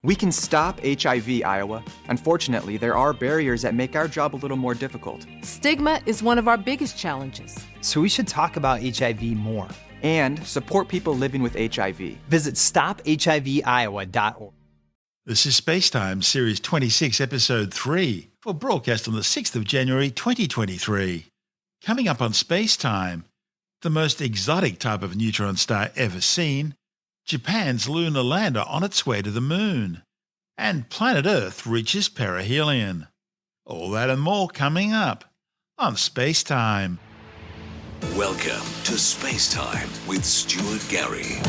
We can stop HIV, Iowa. Unfortunately, there are barriers that make our job a little more difficult. Stigma is one of our biggest challenges. So we should talk about HIV more. And support people living with HIV. Visit stophiviowa.org. This is SpaceTime Series 26, Episode 3, for broadcast on the 6th of January 2023. Coming up on SpaceTime, the most exotic type of neutron star ever seen, Japan's lunar lander on its way to the moon, and planet Earth reaches perihelion. All that and more coming up on SpaceTime. Welcome to SpaceTime with Stuart Gary.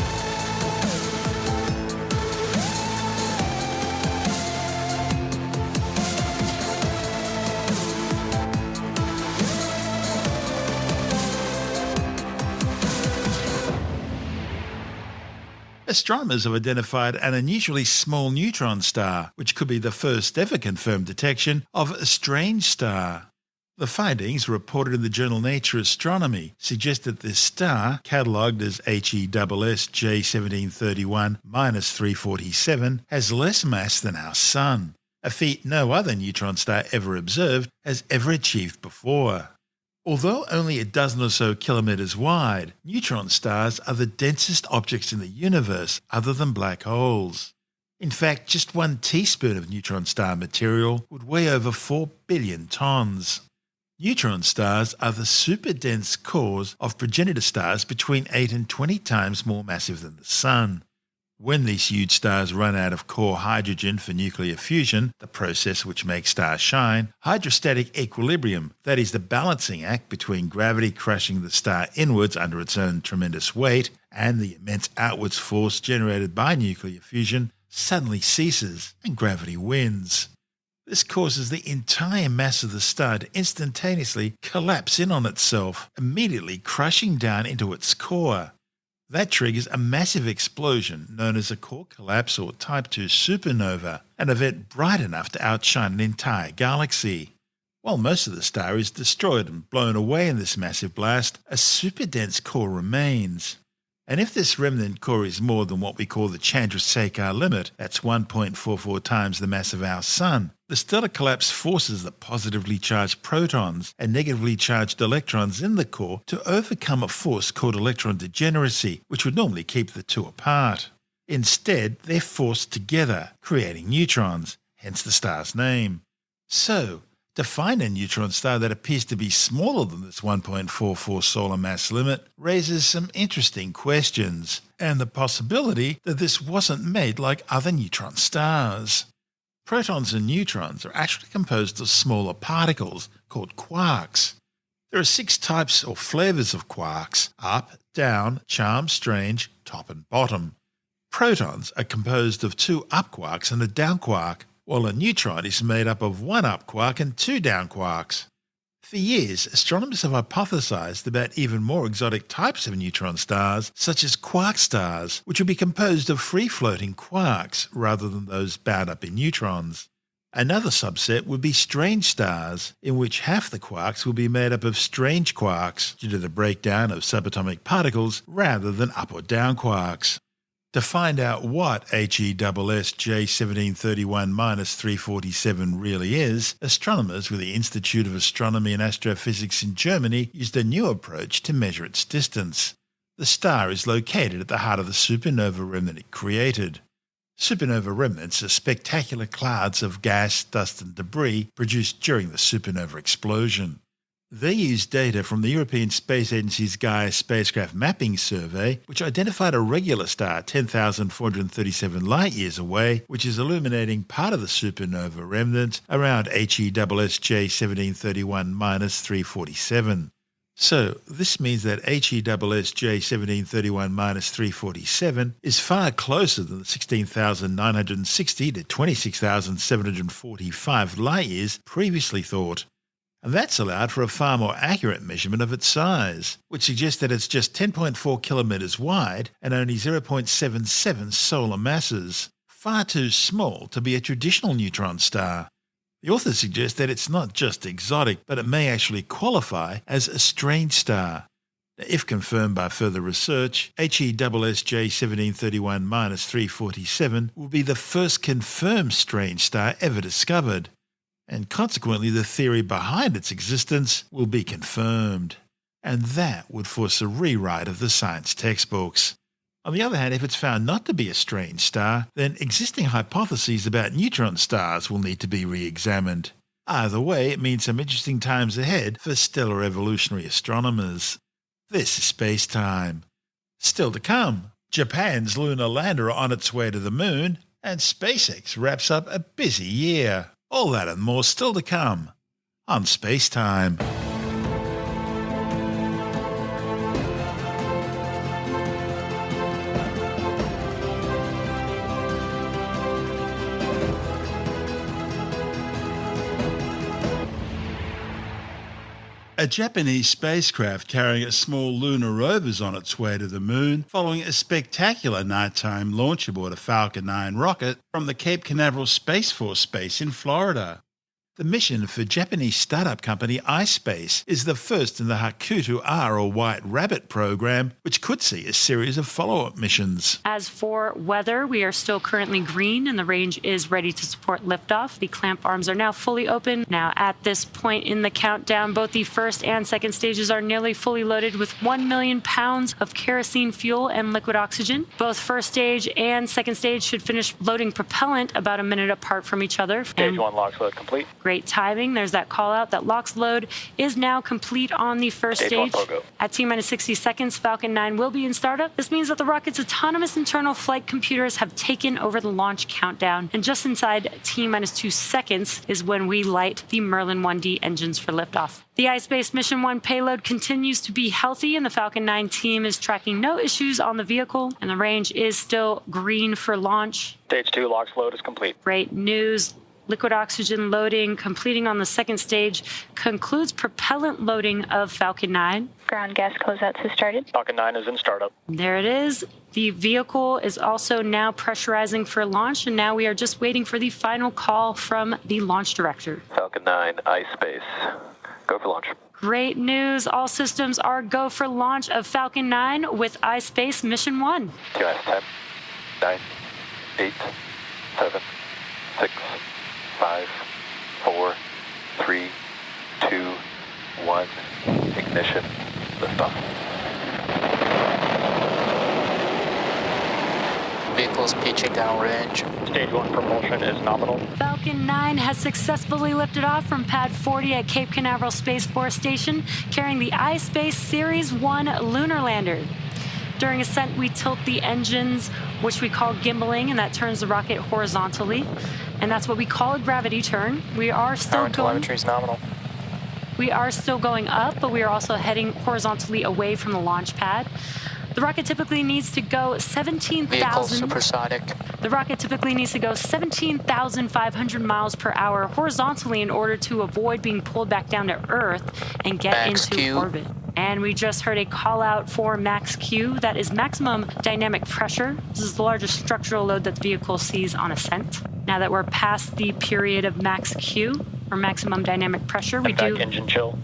Astronomers have identified an unusually small neutron star, which could be the first ever confirmed detection of a strange star. The findings, reported in the journal Nature Astronomy, suggest that this star, catalogued as HESS J1731-347, has less mass than our Sun, a feat no other neutron star ever observed has ever achieved before. Although only a dozen or so kilometres wide, neutron stars are the densest objects in the universe other than black holes. In fact, just 1 teaspoon of neutron star material would weigh over 4 billion tonnes. Neutron stars are the super-dense cores of progenitor stars between 8 and 20 times more massive than the Sun. When these huge stars run out of core hydrogen for nuclear fusion, the process which makes stars shine, hydrostatic equilibrium, that is the balancing act between gravity crushing the star inwards under its own tremendous weight and the immense outwards force generated by nuclear fusion, suddenly ceases and gravity wins. This causes the entire mass of the star to instantaneously collapse in on itself, immediately crushing down into its core. That triggers a massive explosion known as a core collapse or Type II supernova, an event bright enough to outshine an entire galaxy. While most of the star is destroyed and blown away in this massive blast, a super-dense core remains. And if this remnant core is more than what we call the Chandrasekhar limit, that's 1.44 times the mass of our Sun, the stellar collapse forces the positively charged protons and negatively charged electrons in the core to overcome a force called electron degeneracy, which would normally keep the two apart. Instead, they're forced together, creating neutrons, hence the star's name. So, to find a neutron star that appears to be smaller than this 1.44 solar mass limit raises some interesting questions, and the possibility that this wasn't made like other neutron stars. Protons and neutrons are actually composed of smaller particles called quarks. There are 6 types or flavours of quarks: up, down, charm, strange, top and bottom. Protons are composed of 2 up quarks and a down quark, while a neutron is made up of 1 up quark and 2 down quarks. For years, astronomers have hypothesized about even more exotic types of neutron stars, such as quark stars, which would be composed of free-floating quarks rather than those bound up in neutrons. Another subset would be strange stars, in which half the quarks will be made up of strange quarks due to the breakdown of subatomic particles rather than up or down quarks. To find out what HESS J1731-347 really is, astronomers with the Institute of Astronomy and Astrophysics in Germany used a new approach to measure its distance. The star is located at the heart of the supernova remnant it created. Supernova remnants are spectacular clouds of gas, dust and debris produced during the supernova explosion. They used data from the European Space Agency's Gaia spacecraft mapping survey, which identified a regular star 10,437 light-years away, which is illuminating part of the supernova remnant around HESS J1731-347. So, this means that HESS J1731-347 is far closer than the 16,960 to 26,745 light-years previously thought. And that's allowed for a far more accurate measurement of its size, which suggests that it's just 10.4 kilometres wide and only 0.77 solar masses, far too small to be a traditional neutron star. The authors suggest that it's not just exotic, but it may actually qualify as a strange star. If confirmed by further research, HESSJ 1731-347 will be the first confirmed strange star ever discovered, and consequently the theory behind its existence will be confirmed. And that would force a rewrite of the science textbooks. On the other hand, if it's found not to be a strange star, then existing hypotheses about neutron stars will need to be re-examined. Either way, it means some interesting times ahead for stellar evolutionary astronomers. This is Space Time. Still to come, Japan's lunar lander on its way to the moon, and SpaceX wraps up a busy year. All that and more still to come on Space Time. A Japanese spacecraft carrying a small lunar rover is on its way to the moon following a spectacular nighttime launch aboard a Falcon 9 rocket from the Cape Canaveral Space Force base in Florida. The mission for Japanese startup company iSpace is the first in the Hakuto-R or White Rabbit program, which could see a series of follow-up missions. As for weather, we are still currently green and the range is ready to support liftoff. The clamp arms are now fully open. Now at this point in the countdown, both the first and second stages are nearly fully loaded with 1 million pounds of kerosene fuel and liquid oxygen. Both first stage and second stage should finish loading propellant about a minute apart from each other. Stage 1 LOX load complete. Great timing. There's that call out that LOX load is now complete on the first stage. At T-minus 60 seconds, Falcon 9 will be in startup. This means that the rocket's autonomous internal flight computers have taken over the launch countdown. And just inside T-minus 2 seconds is when we light the Merlin 1D engines for liftoff. The iSpace Mission 1 payload continues to be healthy, and the Falcon 9 team is tracking no issues on the vehicle, and the range is still green for launch. Stage 2 LOX load is complete. Great news. Liquid oxygen loading completing on the second stage concludes propellant loading of Falcon 9. Ground gas closeouts has started. Falcon 9 is in startup. There it is. The vehicle is also now pressurizing for launch, and now we are just waiting for the final call from the launch director. Falcon 9, iSpace. Go for launch. Great news. All systems are go for launch of Falcon 9 with iSpace Mission 1. 10, 9, 8, 7, 6, 5, 4, 3, 2, 1, ignition, liftoff. Vehicles pitching downrange. Stage 1 propulsion is nominal. Falcon 9 has successfully lifted off from Pad 40 at Cape Canaveral Space Force Station, carrying the iSpace Series 1 lunar lander. During ascent, we tilt the engines, which we call gimbaling, and that turns the rocket horizontally. And that's what we call a gravity turn. We are still telemetry is nominal. We are still going up, but we are also heading horizontally away from the launch pad. The rocket typically needs to go 17,000. Supersonic. The rocket typically needs to go 17,500 miles per hour horizontally in order to avoid being pulled back down to Earth and get Max into Q. orbit. And we just heard a call out for max Q. That is maximum dynamic pressure. This is the largest structural load that the vehicle sees on ascent. Now that we're past the period of max Q, or maximum dynamic pressure, we engine chill.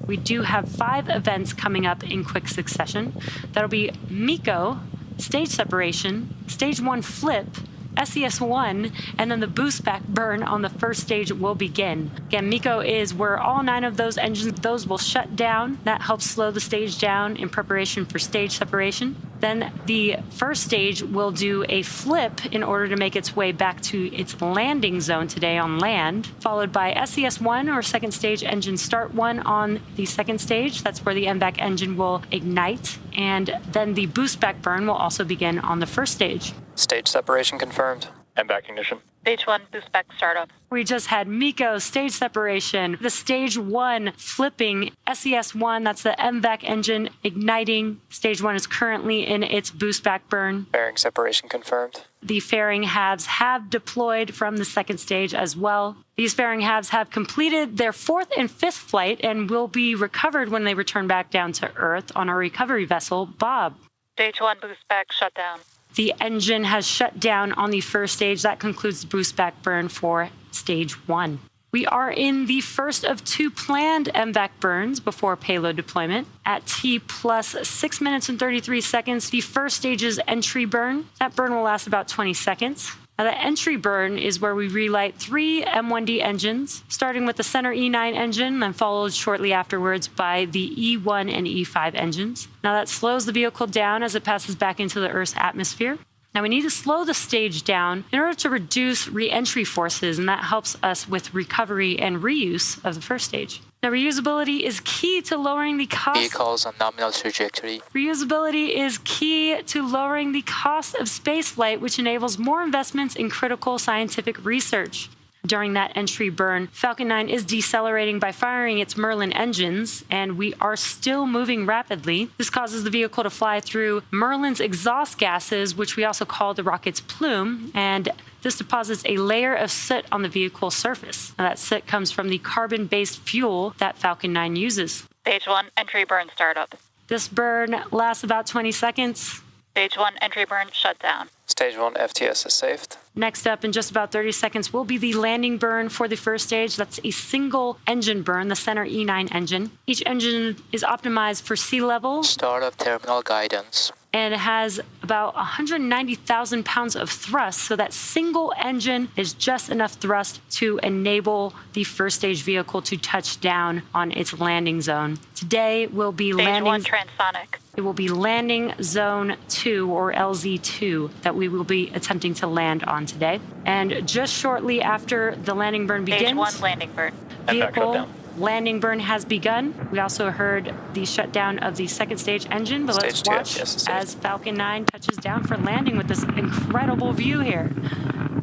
We do have 5 events coming up in quick succession. That'll be MECO, stage separation, stage 1 flip, SES1, and then the boost back burn on the first stage will begin. Again, MECO is where all 9 of those engines, those will shut down. That helps slow the stage down in preparation for stage separation. Then the first stage will do a flip in order to make its way back to its landing zone today on land, followed by SES1 or second stage engine start 1 on the second stage. That's where the MVAC engine will ignite. And then the boost back burn will also begin on the first stage. Stage separation confirmed. MVAC ignition. Stage 1 boost back startup. We just had MECO, stage separation, the stage 1 flipping, SES1, that's the MVAC engine igniting. Stage 1 is currently in its boost back burn. Bearing separation confirmed. The fairing halves have deployed from the second stage as well. These fairing halves have completed their 4th and 5th flight and will be recovered when they return back down to Earth on our recovery vessel, Bob. Stage 1 boost back shutdown. The engine has shut down on the first stage. That concludes the boost back burn for stage 1. We are in the first of 2 planned MVAC burns before payload deployment. At T plus 6 minutes and 33 seconds, the first stage's entry burn. That burn will last about 20 seconds. Now, the entry burn is where we relight 3 M1D engines, starting with the center E9 engine, then followed shortly afterwards by the E1 and E5 engines. Now, that slows the vehicle down as it passes back into the Earth's atmosphere. Now, we need to slow the stage down in order to reduce re-entry forces, and that helps us with recovery and reuse of the first stage. Now, reusability is key to lowering the cost. Vehicles on nominal trajectory. Reusability is key to lowering the cost of spaceflight, which enables more investments in critical scientific research. During that entry burn, Falcon 9 is decelerating by firing its Merlin engines, and we are still moving rapidly. This causes the vehicle to fly through Merlin's exhaust gases, which we also call the rocket's plume, and this deposits a layer of soot on the vehicle's surface. Now, that soot comes from the carbon-based fuel that Falcon 9 uses. Stage 1, entry burn startup. This burn lasts about 20 seconds. Stage 1, entry burn shut down. Stage 1 FTS is saved. Next up, in just about 30 seconds, will be the landing burn for the first stage. That's a single engine burn, the center E9 engine. Each engine is optimized for sea level. Startup terminal guidance. And it has about 190,000 pounds of thrust, so that single engine is just enough thrust to enable the first stage vehicle to touch down on its landing zone. Today will be Stage 1 transonic. It will be landing zone 2, or LZ2, that we will be attempting to land on today. And just shortly after the landing burn begins, Stage 1 landing burn. vehicle landing burn has begun. We also heard the shutdown of the second stage engine, but let's watch as Falcon 9 touches down for landing with this incredible view here.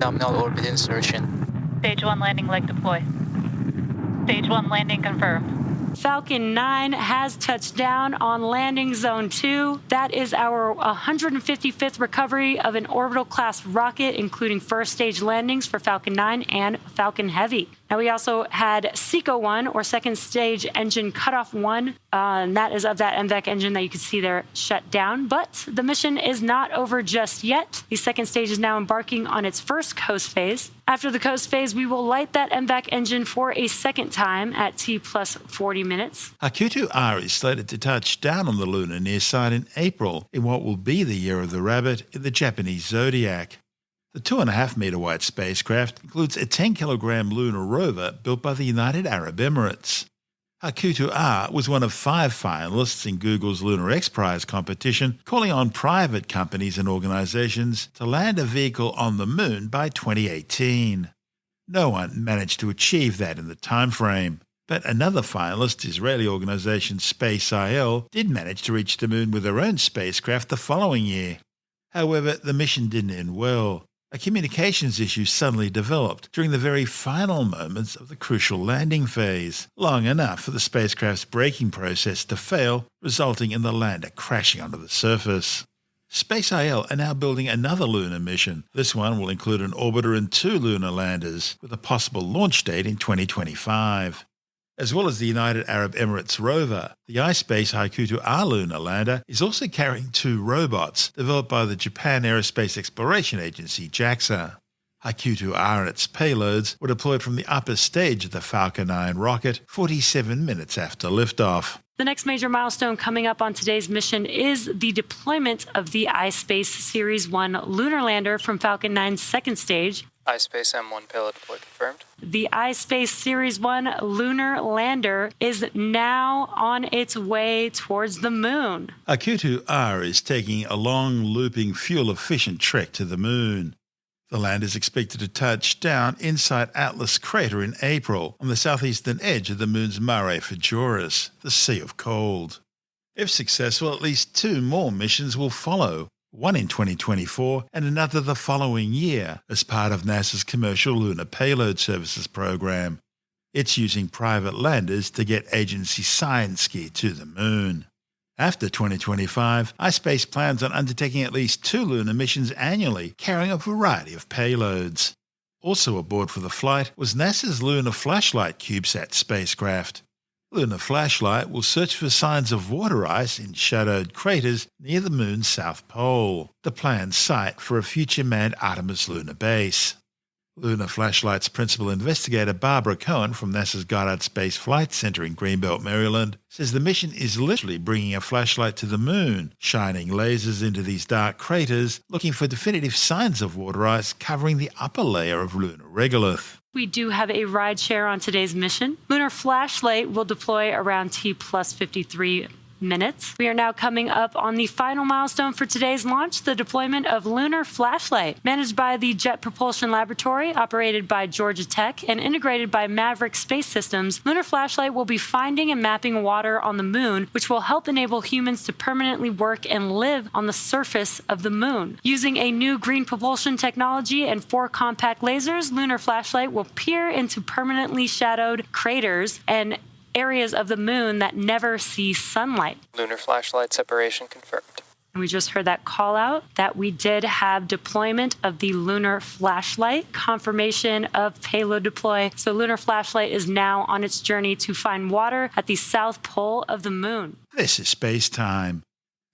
Nominal orbit insertion. Stage 1 landing leg deploy. Stage 1 landing confirmed. Falcon 9 has touched down on landing zone 2. That is our 155th recovery of an orbital class rocket, including first stage landings for Falcon 9 and Falcon Heavy. Now, we also had SECO 1, or second stage engine cutoff 1, and that is of that MVAC engine that you can see there shut down. But the mission is not over just yet. The second stage is now embarking on its first coast phase. After the coast phase, we will light that MVAC engine for a second time at T plus 40 minutes. Hakuto-R is slated to touch down on the lunar near side in April, in what will be the year of the rabbit in the Japanese zodiac. The 2.5-metre wide spacecraft includes a 10-kilogram lunar rover built by the United Arab Emirates. Hakuto-R was one of 5 finalists in Google's Lunar X Prize competition, calling on private companies and organisations to land a vehicle on the moon by 2018. No one managed to achieve that in the time frame, but another finalist, Israeli organisation SpaceIL, did manage to reach the moon with their own spacecraft the following year. However, the mission didn't end well. A communications issue suddenly developed during the very final moments of the crucial landing phase, long enough for the spacecraft's braking process to fail, resulting in the lander crashing onto the surface. SpaceIL are now building another lunar mission. This one will include an orbiter and 2 lunar landers, with a possible launch date in 2025. As well as the United Arab Emirates rover, the iSpace Hakuto-R lunar lander is also carrying 2 robots developed by the Japan Aerospace Exploration Agency, JAXA. Hakuto-R and its payloads were deployed from the upper stage of the Falcon 9 rocket 47 minutes after liftoff. The next major milestone coming up on today's mission is the deployment of the iSpace Series 1 lunar lander from Falcon 9's second stage. iSpace M1 payload deploy confirmed. The iSpace Series 1 lunar lander is now on its way towards the moon. Hakuto-R is taking a long, looping, fuel-efficient trek to the moon. The lander is expected to touch down inside Atlas Crater in April, on the southeastern edge of the moon's Mare Majoris, the Sea of Cold. If successful, at least 2 more missions will follow, one in 2024 and another the following year as part of NASA's Commercial Lunar Payload Services program. It's using private landers to get agency science gear to the moon. After 2025, iSpace plans on undertaking at least 2 lunar missions annually, carrying a variety of payloads. Also aboard for the flight was NASA's Lunar Flashlight CubeSat spacecraft. Lunar Flashlight will search for signs of water ice in shadowed craters near the moon's south pole, the planned site for a future manned Artemis lunar base. Lunar Flashlight's principal investigator Barbara Cohen from NASA's Goddard Space Flight Center in Greenbelt, Maryland, says the mission is literally bringing a flashlight to the moon, shining lasers into these dark craters, looking for definitive signs of water ice covering the upper layer of lunar regolith. We do have a ride share on today's mission. Lunar Flashlight will deploy around T plus 53 minutes. We are now coming up on the final milestone for today's launch, the deployment of Lunar Flashlight. Managed by the Jet Propulsion Laboratory, operated by Georgia Tech, and integrated by Maverick Space Systems, Lunar Flashlight will be finding and mapping water on the moon, which will help enable humans to permanently work and live on the surface of the moon. Using a new green propulsion technology and 4 compact lasers, Lunar Flashlight will peer into permanently shadowed craters and areas of the moon that never see sunlight. Lunar flashlight separation confirmed. And we just heard that call out that we did have deployment of the Lunar Flashlight, confirmation of payload deploy. So Lunar Flashlight is now on its journey to find water at the south pole of the moon. This is Space Time.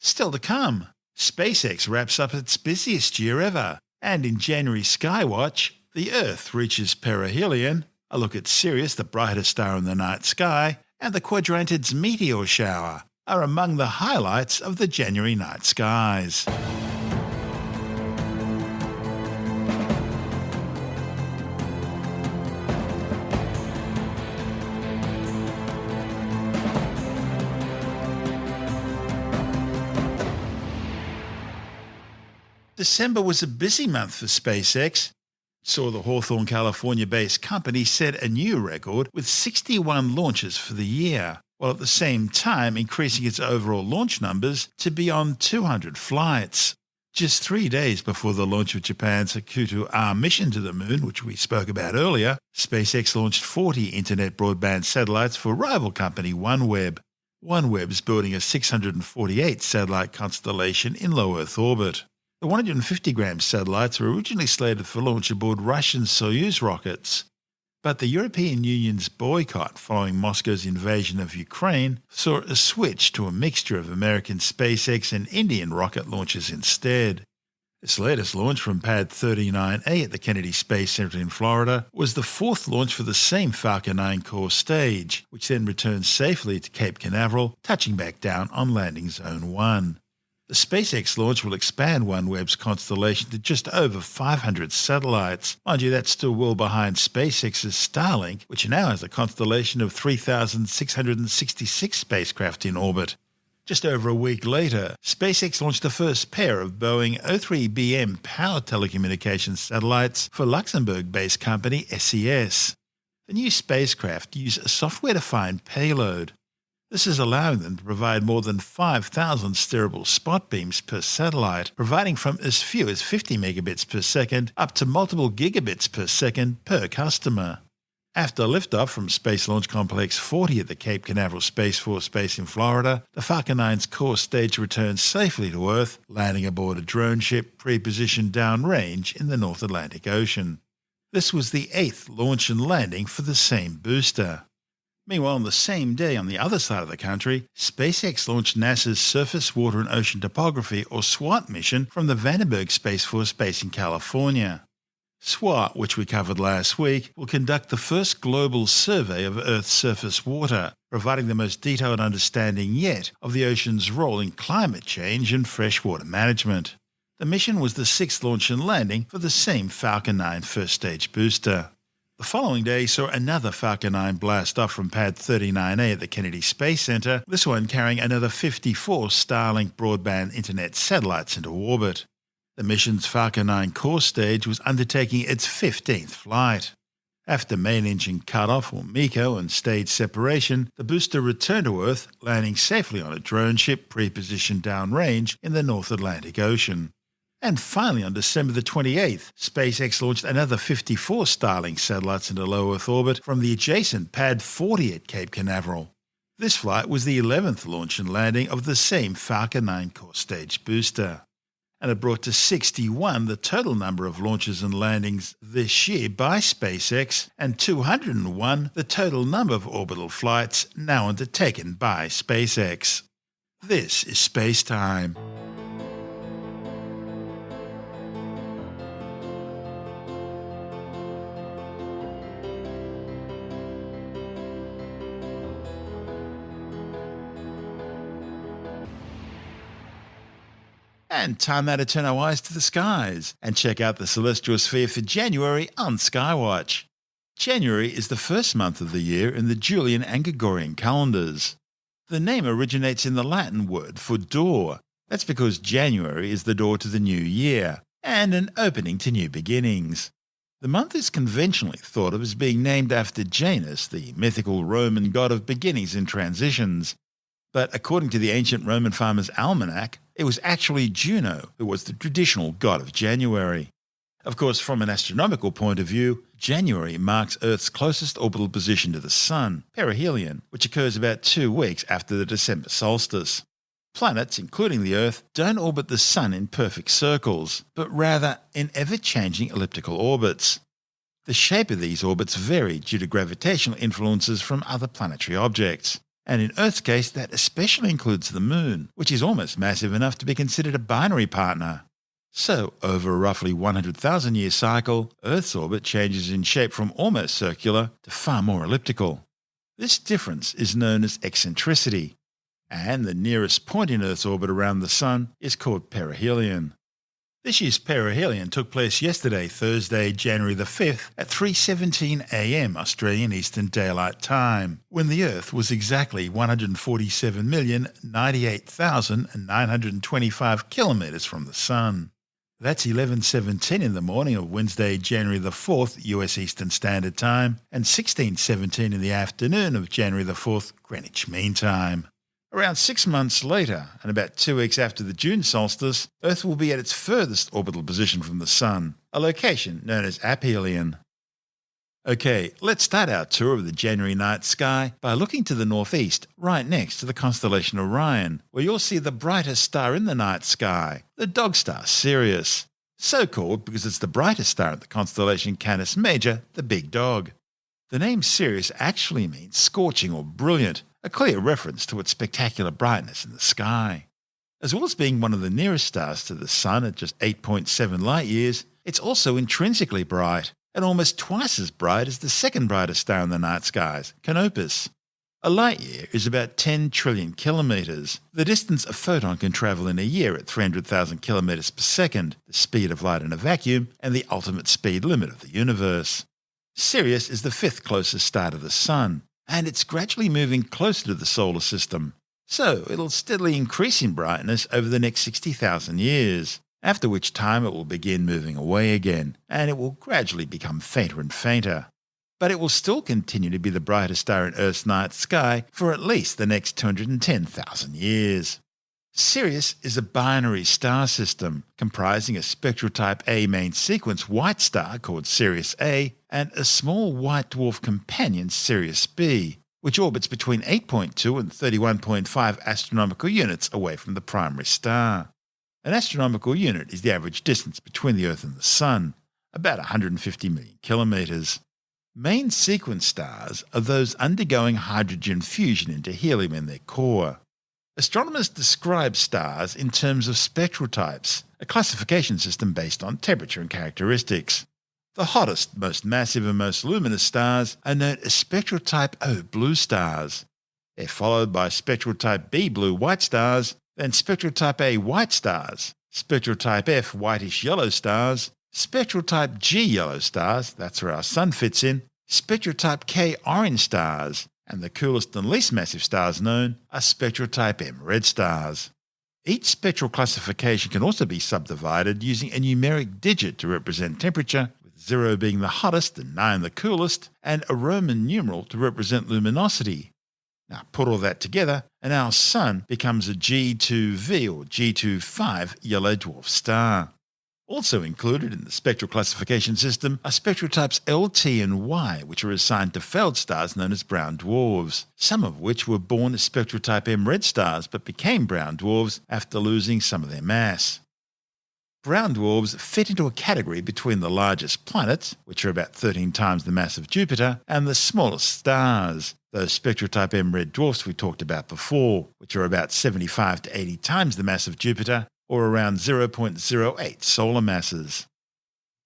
Still to come, SpaceX wraps up its busiest year ever. And in January Skywatch, the Earth reaches perihelion, a look at Sirius, the brightest star in the night sky, and the Quadrantid's meteor shower are among the highlights of the January night skies. December was a busy month for SpaceX. Saw the Hawthorne, California-based company set a new record with 61 launches for the year, while at the same time increasing its overall launch numbers to beyond 200 flights. Just 3 days before the launch of Japan's Hakuto-R mission to the moon, which we spoke about earlier, SpaceX launched 40 internet broadband satellites for rival company OneWeb. OneWeb's building a 648 satellite constellation in low Earth orbit. The 150-gram satellites were originally slated for launch aboard Russian Soyuz rockets, but the European Union's boycott following Moscow's invasion of Ukraine saw a switch to a mixture of American SpaceX and Indian rocket launches instead. Its latest launch from Pad 39A at the Kennedy Space Center in Florida was the 4th launch for the same Falcon 9 core stage, which then returned safely to Cape Canaveral, touching back down on Landing Zone 1. The SpaceX launch will expand OneWeb's constellation to just over 500 satellites. Mind you, that's still well behind SpaceX's Starlink, which now has a constellation of 3,666 spacecraft in orbit. Just over a week later, SpaceX launched the first pair of Boeing O3BM power telecommunications satellites for Luxembourg-based company SES. The new spacecraft use a software-defined payload. This is allowing them to provide more than 5,000 steerable spot beams per satellite, providing from as few as 50 megabits per second up to multiple gigabits per second per customer. After liftoff from Space Launch Complex 40 at the Cape Canaveral Space Force Base in Florida, the Falcon 9's core stage returned safely to Earth, landing aboard a drone ship pre-positioned downrange in the North Atlantic Ocean. This was the 8th launch and landing for the same booster. Meanwhile, on the same day on the other side of the country, SpaceX launched NASA's Surface, Water and Ocean Topography, or SWOT mission from the Vandenberg Space Force Base in California. SWOT, which we covered last week, will conduct the first global survey of Earth's surface water, providing the most detailed understanding yet of the ocean's role in climate change and freshwater management. The mission was the 6th launch and landing for the same Falcon 9 first stage booster. The following day saw another Falcon 9 blast off from Pad 39A at the Kennedy Space Center, this one carrying another 54 Starlink broadband internet satellites into orbit. The mission's Falcon 9 core stage was undertaking its 15th flight. After main engine cutoff, or MECO, and stage separation, the booster returned to Earth, landing safely on a drone ship pre-positioned downrange in the North Atlantic Ocean. And finally, on December the 28th, SpaceX launched another 54 Starlink satellites into low Earth orbit from the adjacent Pad 40 at Cape Canaveral. This flight was the 11th launch and landing of the same Falcon 9 core stage booster. And it brought to 61 the total number of launches and landings this year by SpaceX, and 201 the total number of orbital flights now undertaken by SpaceX. This is Space Time. And time now to turn our eyes to the skies and check out the celestial sphere for January on Skywatch. January is the first month of the year in the Julian and Gregorian calendars. The name originates in the Latin word for door. That's because January is the door to the new year and an opening to new beginnings. The month is conventionally thought of as being named after Janus, the mythical Roman god of beginnings and transitions. But according to the ancient Roman farmer's almanac, it was actually Juno who was the traditional god of January. Of course, from an astronomical point of view, January marks Earth's closest orbital position to the Sun, Perihelion, which occurs about 2 weeks after the December solstice. Planets, including the Earth, don't orbit the Sun in perfect circles, but rather in ever-changing elliptical orbits. The shape of these orbits vary due to gravitational influences from other planetary objects. And in Earth's case, that especially includes the Moon, which is almost massive enough to be considered a binary partner. So, over a roughly 100,000-year cycle, Earth's orbit changes in shape from almost circular to far more elliptical. This difference is known as eccentricity, and the nearest point in Earth's orbit around the Sun is called perihelion. This year's perihelion took place yesterday, Thursday, January the 5th at 3:17 a.m. Australian Eastern Daylight Time, when the Earth was exactly 147,098,925 kilometres from the Sun. That's 11:17 in the morning of Wednesday, January the 4th, US Eastern Standard Time, and 16:17 in the afternoon of January the 4th, Greenwich Mean Time. Around 6 months later, and about 2 weeks after the June solstice, Earth will be at its furthest orbital position from the Sun, a location known as aphelion. Okay, let's start our tour of the January night sky by looking to the northeast, right next to the constellation Orion, where you'll see the brightest star in the night sky, the dog star Sirius. So called because it's the brightest star in the constellation Canis Major, the big dog. The name Sirius actually means scorching or brilliant, a clear reference to its spectacular brightness in the sky. As well as being one of the nearest stars to the Sun at just 8.7 light years, it's also intrinsically bright, and almost twice as bright as the second brightest star in the night skies, Canopus. A light year is about 10 trillion kilometres, the distance a photon can travel in a year at 300,000 kilometres per second, the speed of light in a vacuum, and the ultimate speed limit of the universe. Sirius is the 5th closest star to the Sun, and it's gradually moving closer to the solar system, so it'll steadily increase in brightness over the next 60,000 years, after which time it will begin moving away again, and it will gradually become fainter and fainter. But it will still continue to be the brightest star in Earth's night sky for at least the next 210,000 years. Sirius is a binary star system comprising a spectral type A main sequence white star called Sirius A and a small white dwarf companion Sirius B, which orbits between 8.2 and 31.5 astronomical units away from the primary star. An astronomical unit is the average distance between the Earth and the Sun, about 150 million kilometres. Main sequence stars are those undergoing hydrogen fusion into helium in their core. Astronomers describe stars in terms of spectral types, a classification system based on temperature and characteristics. The hottest, most massive and most luminous stars are known as spectral type O blue stars. They're followed by spectral type B blue white stars, then spectral type A white stars, spectral type F whitish yellow stars, spectral type G yellow stars, that's where our Sun fits in, spectral type K orange stars, and the coolest and least massive stars known are spectral type M red stars. Each spectral classification can also be subdivided using a numeric digit to represent temperature, with 0 being the hottest and 9 the coolest, and a Roman numeral to represent luminosity. Now put all that together, and our Sun becomes a G2V or G25 yellow dwarf star. Also included in the spectral classification system are spectral types L, T and Y, which are assigned to failed stars known as brown dwarfs, some of which were born as spectral type M red stars but became brown dwarfs after losing some of their mass. Brown dwarfs fit into a category between the largest planets, which are about 13 times the mass of Jupiter, and the smallest stars, those spectral type M red dwarfs we talked about before, which are about 75 to 80 times the mass of Jupiter, or around 0.08 solar masses.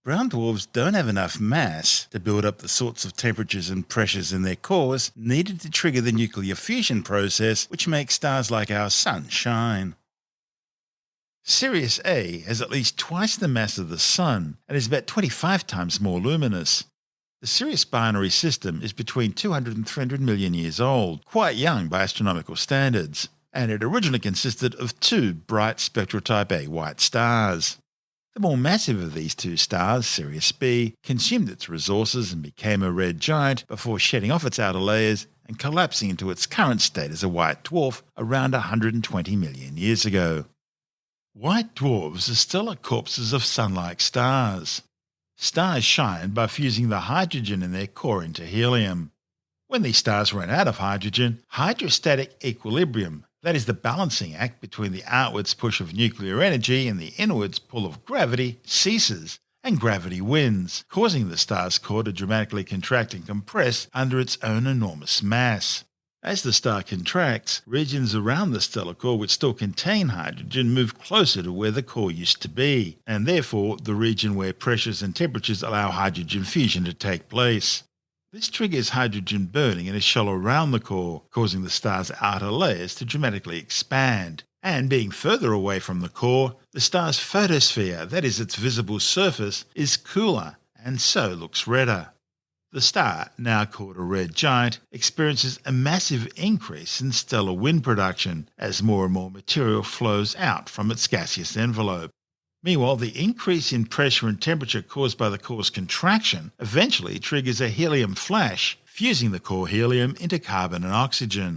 Brown dwarfs don't have enough mass to build up the sorts of temperatures and pressures in their cores needed to trigger the nuclear fusion process which makes stars like our Sun shine. Sirius A has at least twice the mass of the Sun and is about 25 times more luminous. The Sirius binary system is between 200 and 300 million years old, quite young by astronomical standards, and it originally consisted of two bright spectral type A white stars. The more massive of these two stars, Sirius B, consumed its resources and became a red giant before shedding off its outer layers and collapsing into its current state as a white dwarf around 120 million years ago. White dwarfs are stellar corpses of sun-like stars. Stars shine by fusing the hydrogen in their core into helium. When these stars run out of hydrogen, hydrostatic equilibrium, that is the balancing act between the outwards push of nuclear energy and the inwards pull of gravity, ceases, and gravity wins, causing the star's core to dramatically contract and compress under its own enormous mass. As the star contracts, regions around the stellar core which still contain hydrogen move closer to where the core used to be, and therefore the region where pressures and temperatures allow hydrogen fusion to take place. This triggers hydrogen burning in a shell around the core, causing the star's outer layers to dramatically expand. And being further away from the core, the star's photosphere, that is its visible surface, is cooler and so looks redder. The star, now called a red giant, experiences a massive increase in stellar wind production as more and more material flows out from its gaseous envelope. Meanwhile, the increase in pressure and temperature caused by the core's contraction eventually triggers a helium flash, fusing the core helium into carbon and oxygen.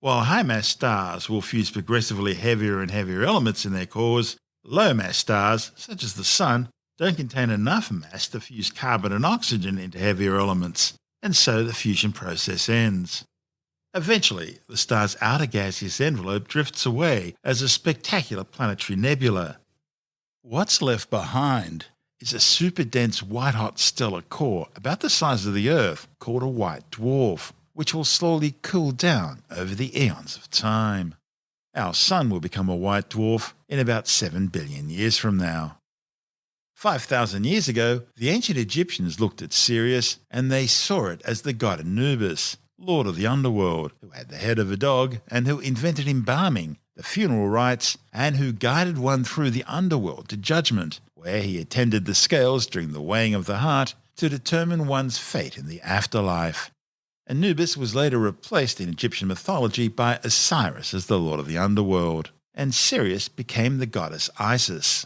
While high-mass stars will fuse progressively heavier and heavier elements in their cores, low-mass stars, such as the Sun, don't contain enough mass to fuse carbon and oxygen into heavier elements, and so the fusion process ends. Eventually, the star's outer gaseous envelope drifts away as a spectacular planetary nebula. What's left behind is a super-dense white-hot stellar core about the size of the Earth called a white dwarf, which will slowly cool down over the eons of time. Our Sun will become a white dwarf in about 7 billion years from now. 5,000 years ago, the ancient Egyptians looked at Sirius and they saw it as the god Anubis, lord of the underworld, who had the head of a dog and who invented embalming, the funeral rites, and who guided one through the underworld to judgment, where he attended the scales during the weighing of the heart to determine one's fate in the afterlife. Anubis was later replaced in Egyptian mythology by Osiris as the lord of the underworld, and Sirius became the goddess Isis.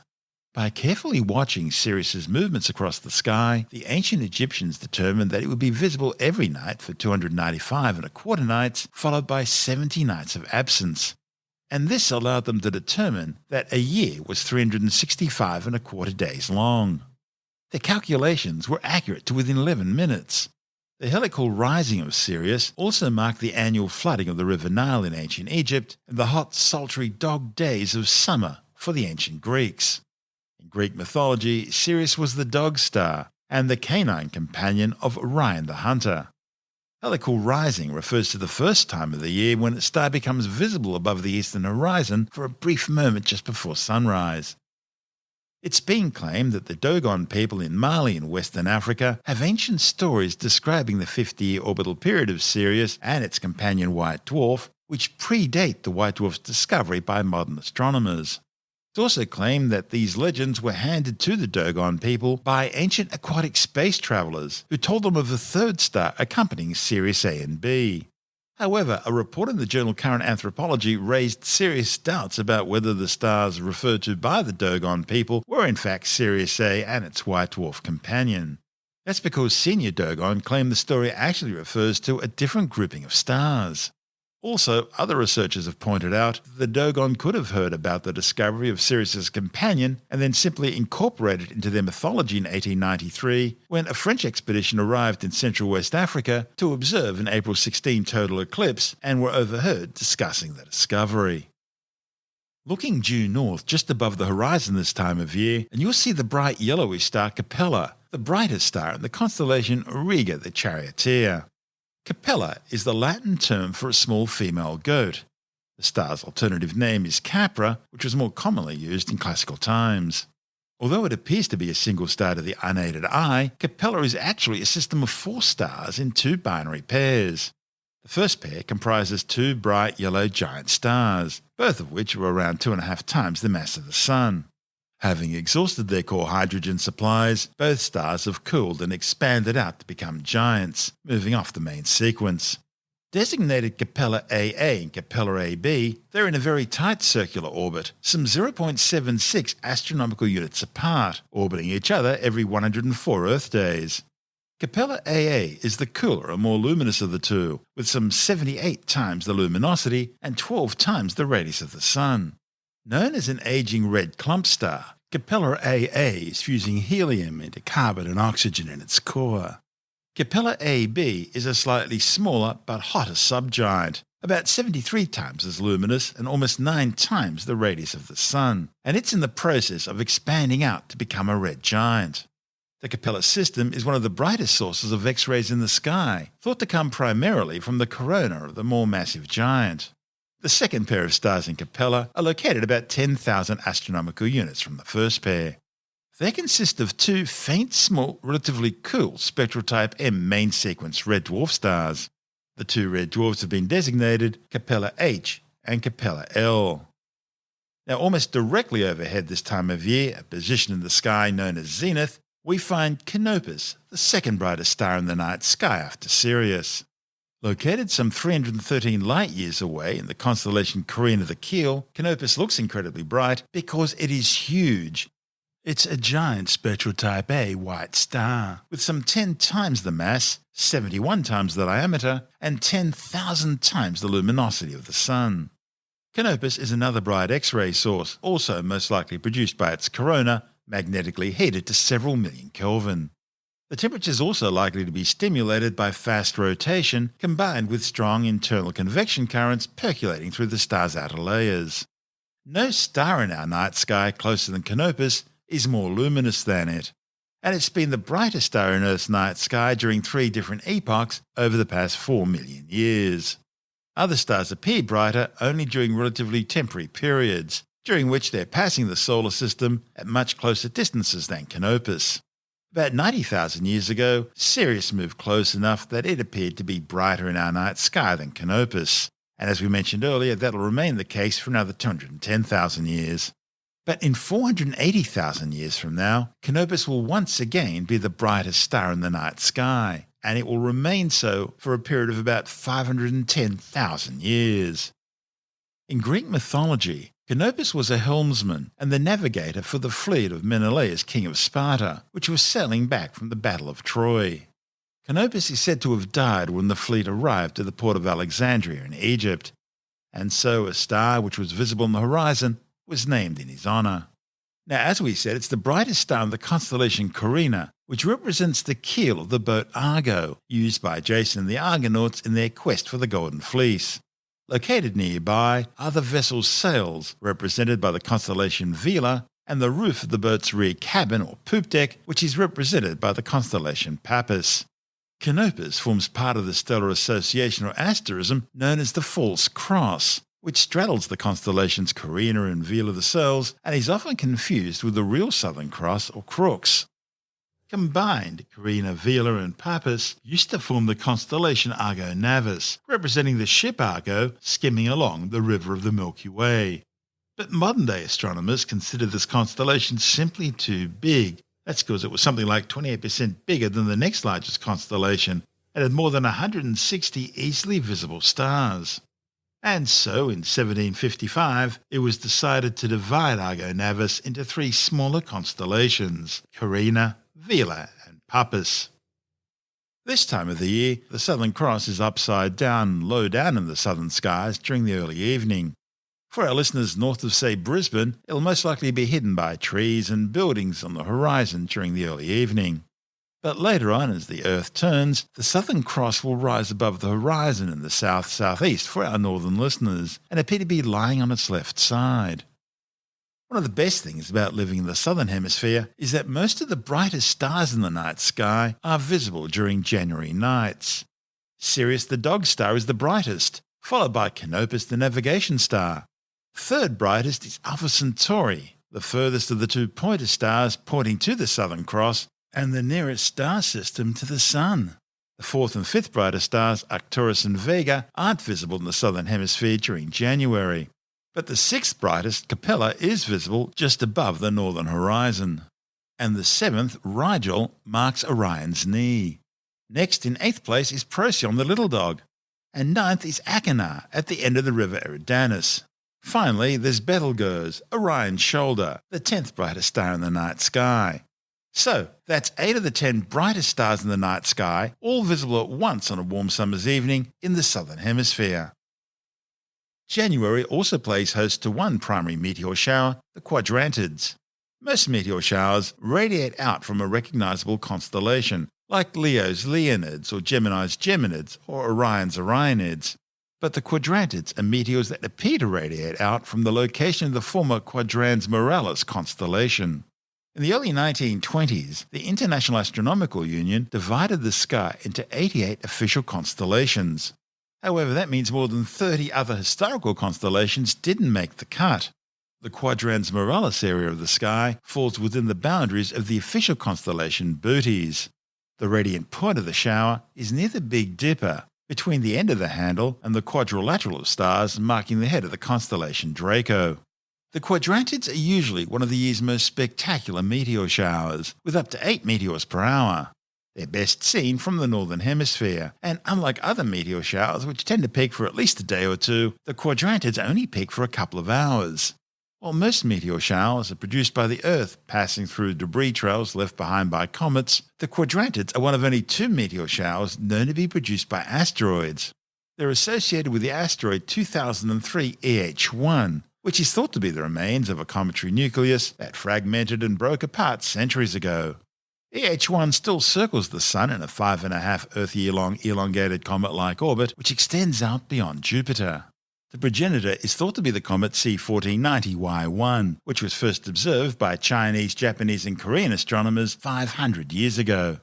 By carefully watching Sirius's movements across the sky, the ancient Egyptians determined that it would be visible every night for 295 and a quarter nights, followed by 70 nights of absence. And this allowed them to determine that a year was 365 and a quarter days long. Their calculations were accurate to within 11 minutes. The helical rising of Sirius also marked the annual flooding of the River Nile in ancient Egypt and the hot, sultry dog days of summer for the ancient Greeks. In Greek mythology, Sirius was the dog star and the canine companion of Orion the hunter. Helical rising refers to the first time of the year when a star becomes visible above the eastern horizon for a brief moment just before sunrise. It's been claimed that the Dogon people in Mali in Western Africa have ancient stories describing the 50-year orbital period of Sirius and its companion white dwarf, which predate the white dwarf's discovery by modern astronomers. It's also claimed that these legends were handed to the Dogon people by ancient aquatic space travelers who told them of a third star accompanying Sirius A and B. However, a report in the journal Current Anthropology raised serious doubts about whether the stars referred to by the Dogon people were in fact Sirius A and its white dwarf companion. That's because senior Dogon claim the story actually refers to a different grouping of stars. Also, other researchers have pointed out that the Dogon could have heard about the discovery of Sirius's companion and then simply incorporated it into their mythology in 1893 when a French expedition arrived in Central West Africa to observe an April 16 total eclipse and were overheard discussing the discovery. Looking due north just above the horizon this time of year, and you'll see the bright yellowish star Capella, the brightest star in the constellation Auriga the Charioteer. Capella is the Latin term for a small female goat. The star's alternative name is Capra, which was more commonly used in classical times. Although it appears to be a single star to the unaided eye, Capella is actually a system of 4 stars in 2 binary pairs. The first pair comprises two bright yellow giant stars, both of which are around 2.5 times the mass of the Sun. Having exhausted their core hydrogen supplies, both stars have cooled and expanded out to become giants, moving off the main sequence. Designated Capella AA and Capella AB, they're in a very tight circular orbit, some 0.76 astronomical units apart, orbiting each other every 104 Earth days. Capella AA is the cooler and more luminous of the two, with some 78 times the luminosity and 12 times the radius of the Sun. Known as an aging red clump star, Capella AA is fusing helium into carbon and oxygen in its core. Capella AB is a slightly smaller but hotter subgiant, about 73 times as luminous and almost 9 times the radius of the Sun, and it's in the process of expanding out to become a red giant. The Capella system is one of the brightest sources of X-rays in the sky, thought to come primarily from the corona of the more massive giant. The second pair of stars in Capella are located about 10,000 astronomical units from the first pair. They consist of two faint, small, relatively cool spectral type M main sequence red dwarf stars. The two red dwarfs have been designated Capella H and Capella L. Now, almost directly overhead this time of year, a position in the sky known as zenith, we find Canopus, the second brightest star in the night sky after Sirius. Located some 313 light-years away in the constellation Carina the Keel, Canopus looks incredibly bright because it is huge. It's a giant spectral type A white star, with some 10 times the mass, 71 times the diameter, and 10,000 times the luminosity of the Sun. Canopus is another bright X-ray source, also most likely produced by its corona, magnetically heated to several million Kelvin. The temperature is also likely to be stimulated by fast rotation combined with strong internal convection currents percolating through the star's outer layers. No star in our night sky closer than Canopus is more luminous than it, and it's been the brightest star in Earth's night sky during 3 different epochs over the past 4 million years. Other stars appear brighter only during relatively temporary periods, during which they're passing the solar system at much closer distances than Canopus. About 90,000 years ago, Sirius moved close enough that it appeared to be brighter in our night sky than Canopus, and as we mentioned earlier, that'll remain the case for another 210,000 years. But in 480,000 years from now, Canopus will once again be the brightest star in the night sky, and it will remain so for a period of about 510,000 years. In Greek mythology, Canopus was a helmsman and the navigator for the fleet of Menelaus, king of Sparta, which was sailing back from the Battle of Troy. Canopus is said to have died when the fleet arrived at the port of Alexandria in Egypt, and so a star which was visible on the horizon was named in his honour. Now, as we said, it's the brightest star in the constellation Carina, which represents the keel of the boat Argo, used by Jason and the Argonauts in their quest for the Golden Fleece. Located nearby are the vessel's sails, represented by the constellation Vela, and the roof of the boat's rear cabin or poop deck, which is represented by the constellation Pappus. Canopus forms part of the stellar association or asterism known as the False Cross, which straddles the constellations Carina and Vela the sails and is often confused with the real Southern Cross or Crux. Combined, Carina, Vela and Pappus used to form the constellation Argo Navis, representing the ship Argo skimming along the river of the Milky Way. But modern-day astronomers consider this constellation simply too big. That's because it was something like 28% bigger than the next largest constellation and had more than 160 easily visible stars. And so, in 1755, it was decided to divide Argo Navis into 3 smaller constellations, Carina, Vela and Pappus. This time of the year, the Southern Cross is upside down, low down in the southern skies during the early evening. For our listeners north of, say, Brisbane, it'll most likely be hidden by trees and buildings on the horizon during the early evening. But later on, as the Earth turns, the Southern Cross will rise above the horizon in the south-southeast for our northern listeners and appear to be lying on its left side. One of the best things about living in the southern hemisphere is that most of the brightest stars in the night sky are visible during January nights. Sirius the dog star is the brightest, followed by Canopus the navigation star. Third brightest is Alpha Centauri, the furthest of the 2 pointer stars pointing to the Southern Cross and the nearest star system to the Sun. The fourth and fifth brightest stars, Arcturus and Vega, aren't visible in the southern hemisphere during January. But the sixth brightest, Capella, is visible just above the northern horizon. And the seventh, Rigel, marks Orion's knee. Next, in eighth place, is Procyon the little dog. And ninth is Achernar, at the end of the river Eridanus. Finally, there's Betelgeuse, Orion's shoulder, the 10th brightest star in the night sky. So, that's 8 of the 10 brightest stars in the night sky, all visible at once on a warm summer's evening in the southern hemisphere. January also plays host to one primary meteor shower, the Quadrantids. Most meteor showers radiate out from a recognizable constellation, like Leo's Leonids or Gemini's Geminids or Orion's Orionids. But the Quadrantids are meteors that appear to radiate out from the location of the former Quadrans Muralis constellation. In the early 1920s, the International Astronomical Union divided the sky into 88 official constellations. However, that means more than 30 other historical constellations didn't make the cut. The Quadrans Muralis area of the sky falls within the boundaries of the official constellation Bootes. The radiant point of the shower is near the Big Dipper, between the end of the handle and the quadrilateral of stars marking the head of the constellation Draco. The Quadrantids are usually one of the year's most spectacular meteor showers, with up to 8 meteors per hour. They're best seen from the northern hemisphere, and unlike other meteor showers which tend to peak for at least a day or two, the Quadrantids only peak for a couple of hours. While most meteor showers are produced by the Earth passing through debris trails left behind by comets, the Quadrantids are one of only 2 meteor showers known to be produced by asteroids. They're associated with the asteroid 2003 EH1, which is thought to be the remains of a cometary nucleus that fragmented and broke apart centuries ago. EH1 still circles the Sun in a 5.5 Earth-year-long elongated comet-like orbit which extends out beyond Jupiter. The progenitor is thought to be the comet C1490Y1, which was first observed by Chinese, Japanese and Korean astronomers 500 years ago.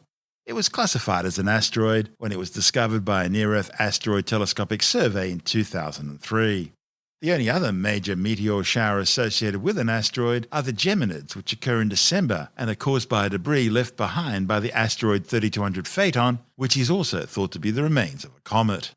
It was classified as an asteroid when it was discovered by a near-Earth asteroid telescopic survey in 2003. The only other major meteor shower associated with an asteroid are the Geminids, which occur in December and are caused by a debris left behind by the asteroid 3200 Phaeton, which is also thought to be the remains of a comet.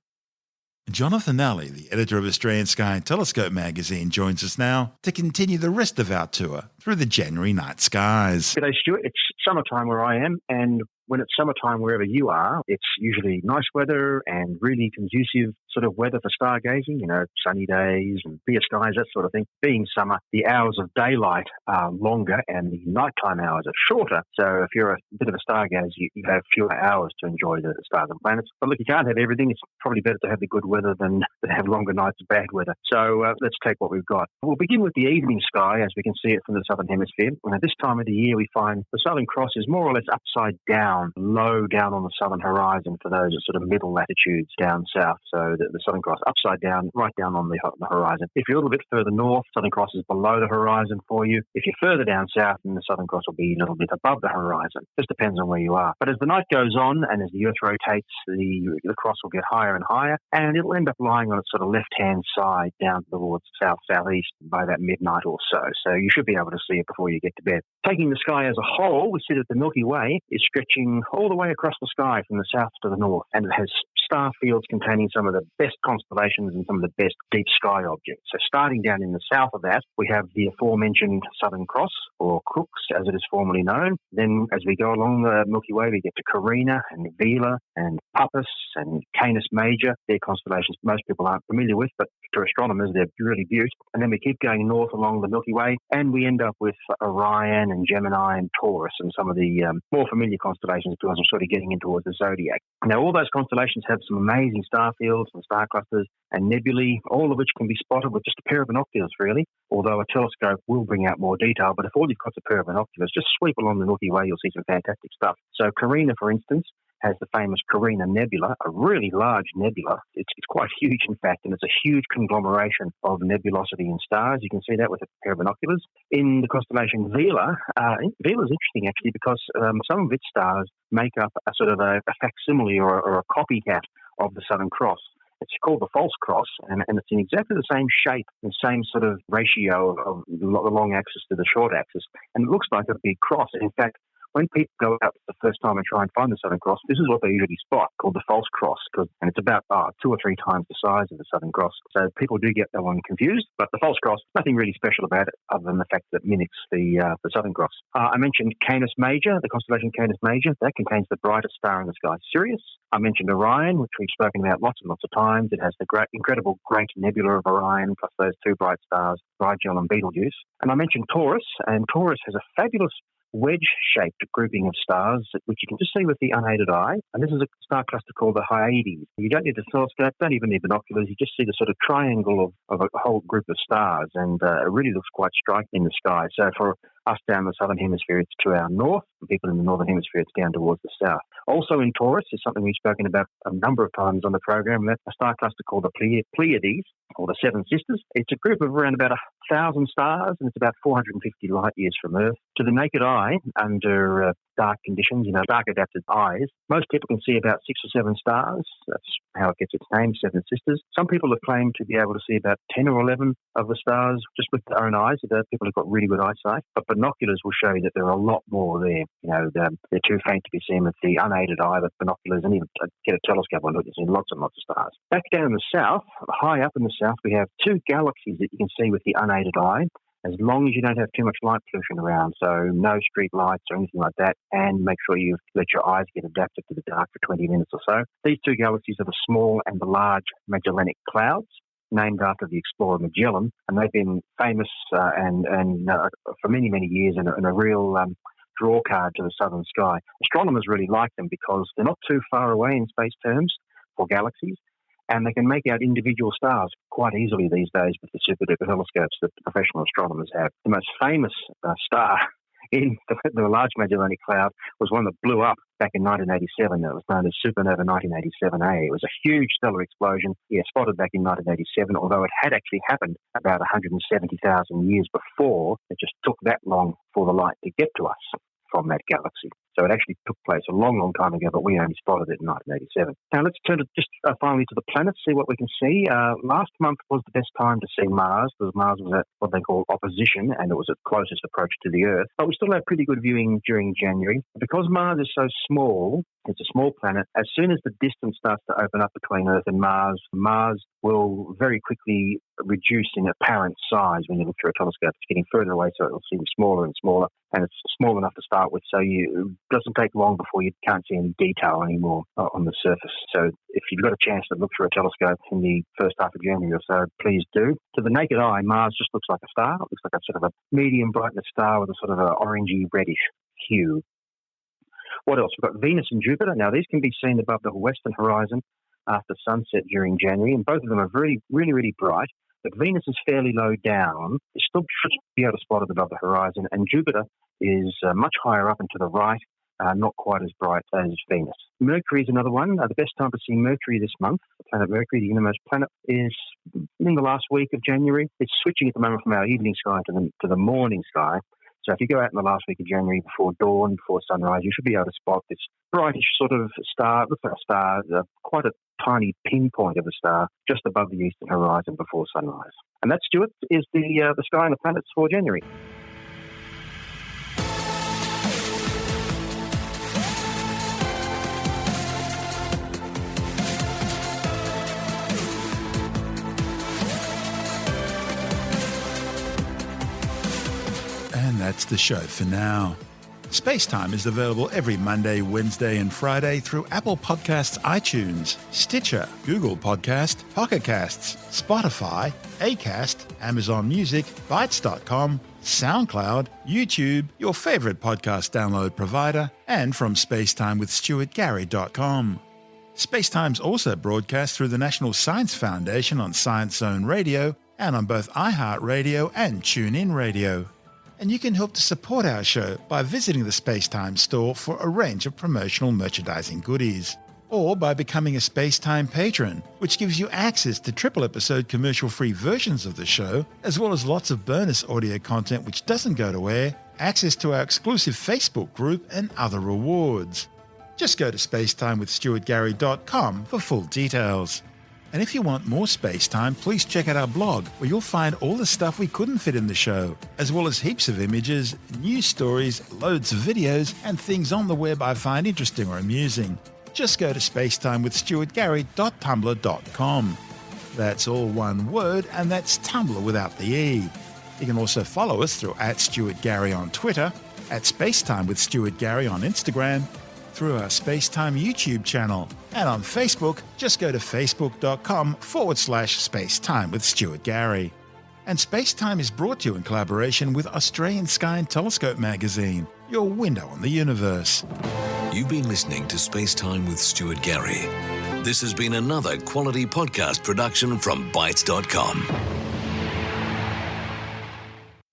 Jonathan Nally, the editor of Australian Sky and Telescope magazine, joins us now to continue the rest of our tour through the January night skies. G'day, Stuart. It's summertime where I am, and when it's summertime wherever you are, it's usually nice weather and really conducive sort of weather for stargazing, sunny days and clear skies, that sort of thing. Being summer, the hours of daylight are longer and the nighttime hours are shorter. So if you're a bit of a stargazer, you have fewer hours to enjoy the stars and planets. But look, you can't have everything. It's probably better to have the good weather than to have longer nights of bad weather. So let's take what we've got. We'll begin with the evening sky as we can see it from the southern hemisphere. At this time of the year, we find the Southern Cross is more or less upside down, low down on the southern horizon for those at sort of middle latitudes down south. So the Southern Cross upside down, right down on the horizon. If you're a little bit further north, Southern Cross is below the horizon for you. If you're further down south, then the Southern Cross will be a little bit above the horizon. Just depends on where you are. But as the night goes on and as the Earth rotates, the cross will get higher and higher, and it'll end up lying on its sort of left-hand side down towards south-southeast by about midnight or so. So you should be able to see it before you get to bed. Taking the sky as a whole, we see that the Milky Way is stretching all the way across the sky from the south to the north, and it has star fields containing some of the best constellations and some of the best deep sky objects. So starting down in the south of that, we have the aforementioned Southern Cross, or Crux as it is formerly known. Then as we go along the Milky Way, we get to Carina and Vela and Puppis and Canis Major. They're constellations most people aren't familiar with, but to astronomers, they're really beautiful. And then we keep going north along the Milky Way, and we end up with Orion and Gemini and Taurus and some of the more familiar constellations because we're sort of getting in towards the zodiac. Now, all those constellations have some amazing star fields and star clusters and nebulae, all of which can be spotted with just a pair of binoculars, really, although a telescope will bring out more detail. But if all you've got is a pair of binoculars, just sweep along the Milky Way, you'll see some fantastic stuff. So Carina, for instance, has the famous Carina Nebula, a really large nebula. It's quite huge, in fact, and it's a huge conglomeration of nebulosity and stars. You can see that with a pair of binoculars. In the constellation Vela, Vela's interesting, actually, because some of its stars make up a sort of a facsimile or a copycat of the Southern Cross. It's called the false cross, and it's in exactly the same shape and same sort of ratio of the long axis to the short axis, and it looks like a big cross. In fact, when people go out the first time and try and find the Southern Cross, this is what they usually spot, called the false cross, and it's about 2 or 3 times the size of the Southern Cross. So people do get that one confused, but the false cross, nothing really special about it other than the fact that it mimics the Southern Cross. I mentioned Canis Major, the constellation Canis Major. That contains the brightest star in the sky, Sirius. I mentioned Orion, which we've spoken about lots and lots of times. It has the incredible Great Nebula of Orion, plus those 2 bright stars, Rigel and Betelgeuse. And I mentioned Taurus, and Taurus has a fabulous wedge-shaped grouping of stars, which you can just see with the unaided eye. And this is a star cluster called the Hyades. You don't need a telescope, don't even need binoculars. You just see the sort of triangle of a whole group of stars, and it really looks quite striking in the sky. So for us down the southern hemisphere, it's to our north, and people in the northern hemisphere, it's down towards the south. Also in Taurus is something we've spoken about a number of times on the program, a star cluster called the Pleiades, or the Seven Sisters. It's a group of around about 1,000 stars, and it's about 450 light years from Earth. To the naked eye, under dark conditions, dark adapted eyes, most people can see about 6 or 7 stars. That's how it gets its name, Seven Sisters. Some people have claimed to be able to see about 10 or 11 of the stars just with their own eyes. People have got really good eyesight. But binoculars will show you that there are a lot more there. They're too faint to be seen with the unaided eye, but binoculars, and even get a telescope and look, you see lots and lots of stars. Back down in the south, high up in the south, we have 2 galaxies that you can see with the unaided eye, as long as you don't have too much light pollution around, so no street lights or anything like that, and make sure you let your eyes get adapted to the dark for 20 minutes or so. These 2 galaxies are the small and the large Magellanic Clouds, named after the explorer Magellan, and they've been famous and for many, many years and a real draw card to the southern sky. Astronomers really like them because they're not too far away in space terms for galaxies, and they can make out individual stars quite easily these days with the super-duper telescopes that professional astronomers have. The most famous star in the Large Magellanic Cloud was one that blew up back in 1987. It was known as Supernova 1987A. It was a huge stellar explosion, spotted back in 1987, although it had actually happened about 170,000 years before. It just took that long for the light to get to us from that galaxy. So it actually took place a long, long time ago, but we only spotted it in 1987. Now let's turn to just finally to the planets, see what we can see. Last month was the best time to see Mars, because Mars was at what they call opposition, and it was at closest approach to the Earth. But we still have pretty good viewing during January. Because Mars is so small, it's a small planet, as soon as the distance starts to open up between Earth and Mars, Mars will very quickly reduce in apparent size when you look through a telescope. It's getting further away, so it'll seem smaller and smaller, and it's small enough to start with, so it doesn't take long before you can't see any detail anymore on the surface. So if you've got a chance to look through a telescope in the first half of January or so, please do. To the naked eye, Mars just looks like a star. It looks like a sort of a medium brightness star with a sort of an orangey reddish hue. What else? We've got Venus and Jupiter. Now, these can be seen above the western horizon after sunset during January, and both of them are really, really, really bright. But Venus is fairly low down. You still should be able to spot it above the horizon, and Jupiter is much higher up and to the right, not quite as bright as Venus. Mercury is another one. The best time to see Mercury this month, the planet Mercury, the innermost planet, is in the last week of January. It's switching at the moment from our evening sky to the morning sky. So if you go out in the last week of January before dawn, before sunrise, you should be able to spot this brightish sort of star. It looks like a star, quite a tiny pinpoint of a star just above the eastern horizon before sunrise. And that, Stuart, is the sky and the planets for January. And that's the show for now. SpaceTime is available every Monday, Wednesday and Friday through Apple Podcasts, iTunes, Stitcher, Google Podcast, Pocket Casts, Spotify, Acast, Amazon Music, Bytes.com, SoundCloud, YouTube, your favourite podcast download provider, and from spacetimewithstuartgary.com. SpaceTime's also broadcast through the National Science Foundation on Science Zone Radio and on both iHeartRadio and TuneIn Radio. And you can help to support our show by visiting the SpaceTime store for a range of promotional merchandising goodies, or by becoming a SpaceTime patron, which gives you access to triple-episode commercial-free versions of the show, as well as lots of bonus audio content which doesn't go to air, access to our exclusive Facebook group, and other rewards. Just go to spacetimewithstuartgary.com for full details. And if you want more space time, please check out our blog, where you'll find all the stuff we couldn't fit in the show, as well as heaps of images, news stories, loads of videos, and things on the web I find interesting or amusing. Just go to spacetimewithstuartgary.tumblr.com. That's all one word, and that's Tumblr without the E. You can also follow us through @StuartGary on Twitter, @SpaceTimeWithStuartGary on Instagram, through our SpaceTime YouTube channel, and on Facebook, just go to facebook.com/SpaceTime with Stuart Gary. And SpaceTime is brought to you in collaboration with Australian Sky and Telescope magazine, your window on the universe. You've been listening to SpaceTime with Stuart Gary. This has been another quality podcast production from Bytes.com.